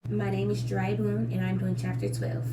My name is Dry Boone, and I'm doing chapter 12.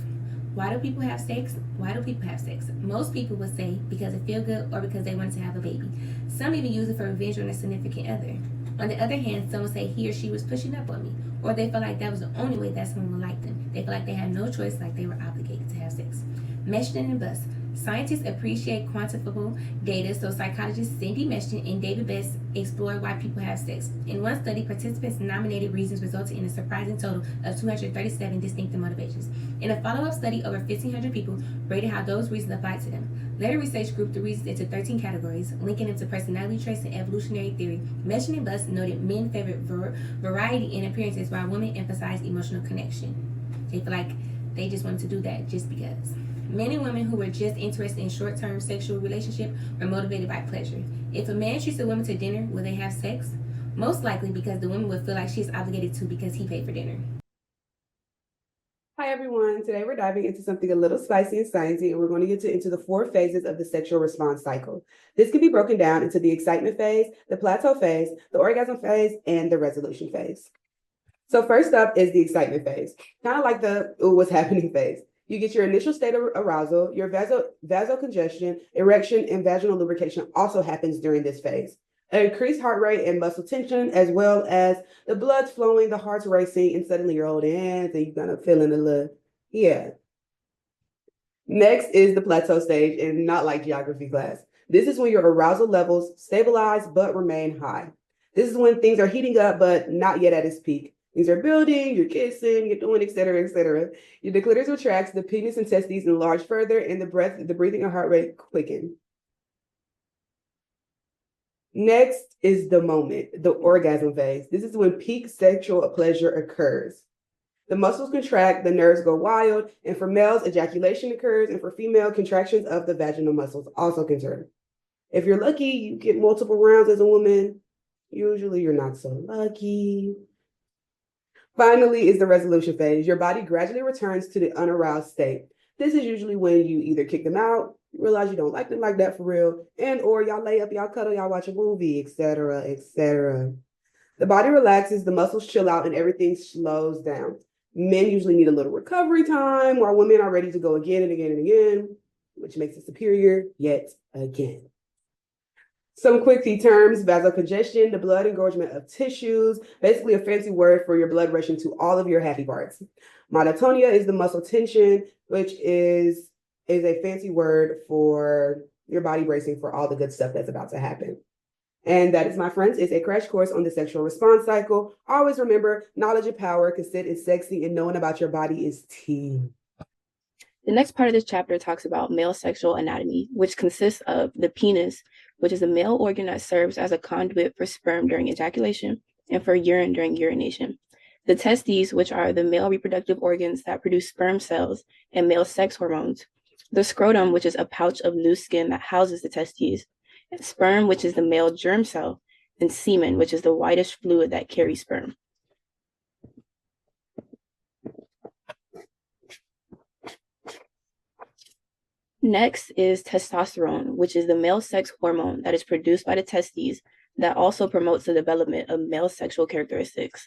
Why do people have sex? Why do people have sex? Most people would say because it feels good or because they want to have a baby. Some even use it for revenge on a significant other. On the other hand, some would say he or she was pushing up on me, or they felt like that was the only way that someone would like them. They felt like they had no choice, like they were obligated to have sex. Meshton and Bus. Scientists appreciate quantifiable data, so psychologists Cindy Meshton and David Best explored why people have sex. In one study, participants nominated reasons resulting in a surprising total of 237 distinctive motivations. In a follow-up study, over 1,500 people rated how those reasons applied to them. Later research grouped the reasons into 13 categories, linking them to personality traits and evolutionary theory. Meshton and Best noted men favored variety in appearances, while women emphasized emotional connection. They feel like they just wanted to do that just because. Men and women who were just interested in short-term sexual relationship were motivated by pleasure. If a man treats a woman to dinner, will they have sex? Most likely because the woman would feel like she's obligated to because he paid for dinner. Hi everyone, today we're diving into something a little spicy and sciencey, and we're going to get into the 4 phases of the sexual response cycle. This can be broken down into the excitement phase, the plateau phase, the orgasm phase, and the resolution phase. So first up is the excitement phase, kind of like the ooh, what's happening phase. You get your initial state of arousal, your vasocongestion, erection, and vaginal lubrication also happens during this phase. An increased heart rate and muscle tension, as well as the blood's flowing, the heart's racing, and suddenly you're holding hands and you're gonna feel in the love. Yeah. Next is the plateau stage, and not like geography class. This is when your arousal levels stabilize but remain high. This is when things are heating up but not yet at its peak. Things are building, you're kissing, you're doing, etc., etc. Your clitoris retracts, the penis and testes enlarge further, and the breathing and heart rate quicken. Next is the moment, the orgasm phase. This is when peak sexual pleasure occurs. The muscles contract, the nerves go wild, and for males, ejaculation occurs, and for female, contractions of the vaginal muscles also concern. If you're lucky, you get multiple rounds as a woman. Usually, you're not so lucky. Finally, is the resolution phase. Your body gradually returns to the unaroused state. This is usually when you either kick them out, realize you don't like them like that for real, and or y'all lay up, y'all cuddle, y'all watch a movie, etc., etc. The body relaxes, the muscles chill out, and everything slows down. Men usually need a little recovery time, while women are ready to go again and again and again, which makes it superior yet again. Some quick key terms: vasocongestion, the blood engorgement of tissues, basically a fancy word for your blood rushing to all of your happy parts. Monotonia is the muscle tension, which is a fancy word for your body bracing for all the good stuff that's about to happen. And that is, my friends, is a crash course on the sexual response cycle. Always remember, knowledge and power, consent is sexy, and knowing about your body is tea. The next part of this chapter talks about male sexual anatomy, which consists of the penis, which is a male organ that serves as a conduit for sperm during ejaculation and for urine during urination. The testes, which are the male reproductive organs that produce sperm cells and male sex hormones. The scrotum, which is a pouch of loose skin that houses the testes. And sperm, which is the male germ cell. And semen, which is the whitish fluid that carries sperm. Next is testosterone, which is the male sex hormone that is produced by the testes that also promotes the development of male sexual characteristics.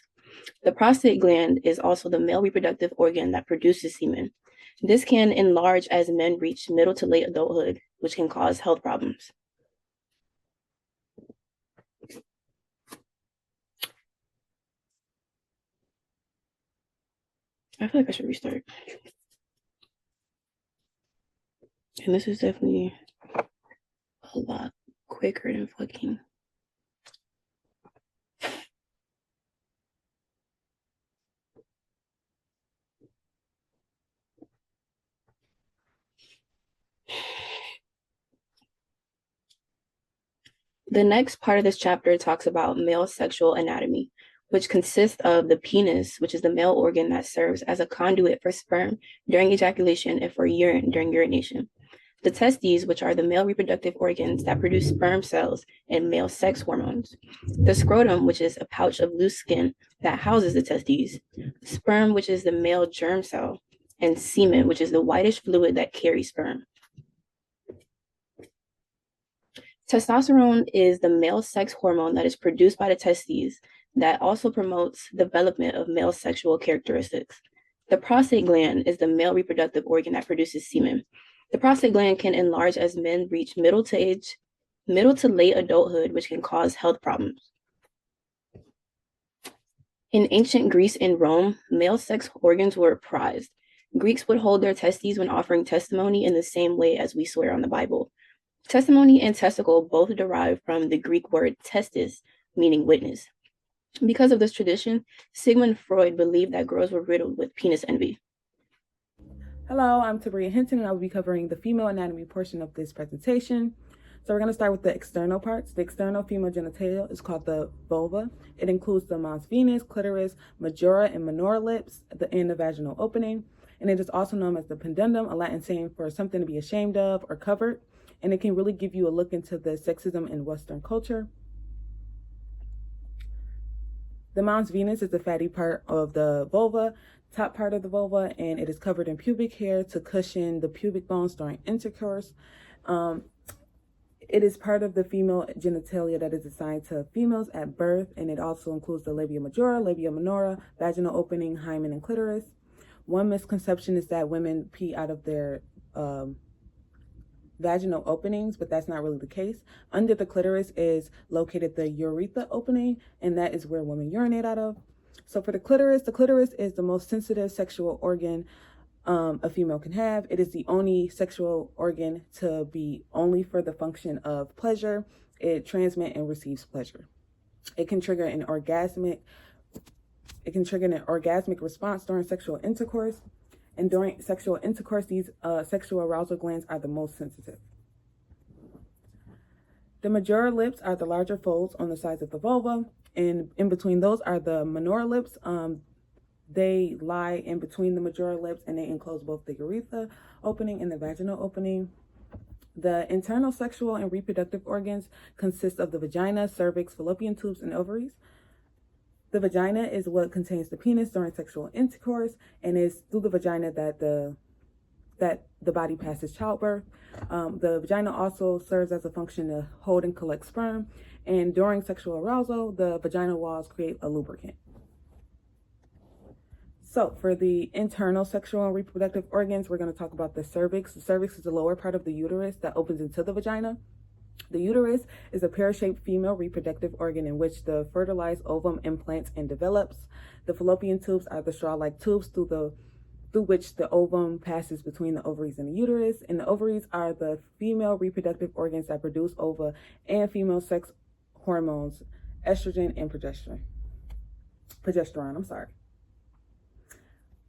The prostate gland is also the male reproductive organ that produces semen. This can enlarge as men reach middle to late adulthood, which can cause health problems. I feel like I should restart. And this is definitely a lot quicker than fucking. The next part of this chapter talks about male sexual anatomy, which consists of the penis, which is the male organ that serves as a conduit for sperm during ejaculation and for urine during urination. The testes, which are the male reproductive organs that produce sperm cells and male sex hormones. The scrotum, which is a pouch of loose skin that houses the testes. Sperm, which is the male germ cell. And semen, which is the whitish fluid that carries sperm. Testosterone is the male sex hormone that is produced by the testes that also promotes development of male sexual characteristics. The prostate gland is the male reproductive organ that produces semen. The prostate gland can enlarge as men reach middle to late adulthood, which can cause health problems. In ancient Greece and Rome, male sex organs were prized. Greeks would hold their testes when offering testimony in the same way as we swear on the Bible. Testimony and testicle both derive from the Greek word testis, meaning witness. Because of this tradition, Sigmund Freud believed that girls were riddled with penis envy. Hello, I'm Tabria Hinton, and I will be covering the female anatomy portion of this presentation. So we're going to start with the external parts. The external female genitalia is called the vulva. It includes the mons venus, clitoris, majora, and minora lips, and the vaginal opening. And it is also known as the pudendum, a Latin saying for something to be ashamed of or covered. And it can really give you a look into the sexism in Western culture. The mons venus is the fatty part of the vulva, top part of the vulva, and it is covered in pubic hair to cushion the pubic bones during intercourse. It is part of the female genitalia that is assigned to females at birth, and it also includes the labia majora, labia minora, vaginal opening, hymen, and clitoris. One misconception is that women pee out of their vaginal openings, but that's not really the case. Under the clitoris is located the urethra opening, and that is where women urinate out of. So for the clitoris is the most sensitive sexual organ a female can have. It is the only sexual organ to be only for the function of pleasure. It transmits and receives pleasure. It can trigger an orgasmic response during sexual intercourse. And during sexual intercourse, these sexual arousal glands are the most sensitive. The majora lips are the larger folds on the sides of the vulva, and in between those are the minora lips. They lie in between the majora lips, and they enclose both the urethra opening and the vaginal opening. The internal sexual and reproductive organs consist of the vagina, cervix, fallopian tubes, and ovaries. The vagina is what contains the penis during sexual intercourse, and it's through the vagina that the body passes childbirth. The vagina also serves as a function to hold and collect sperm, and during sexual arousal, the vaginal walls create a lubricant. So for the internal sexual and reproductive organs, we're going to talk about the cervix. The cervix is the lower part of the uterus that opens into the vagina. The uterus is a pear-shaped female reproductive organ in which the fertilized ovum implants and develops. The fallopian tubes are the straw-like tubes through which the ovum passes between the ovaries and the uterus. And the ovaries are the female reproductive organs that produce ova and female sex hormones, estrogen and progesterone.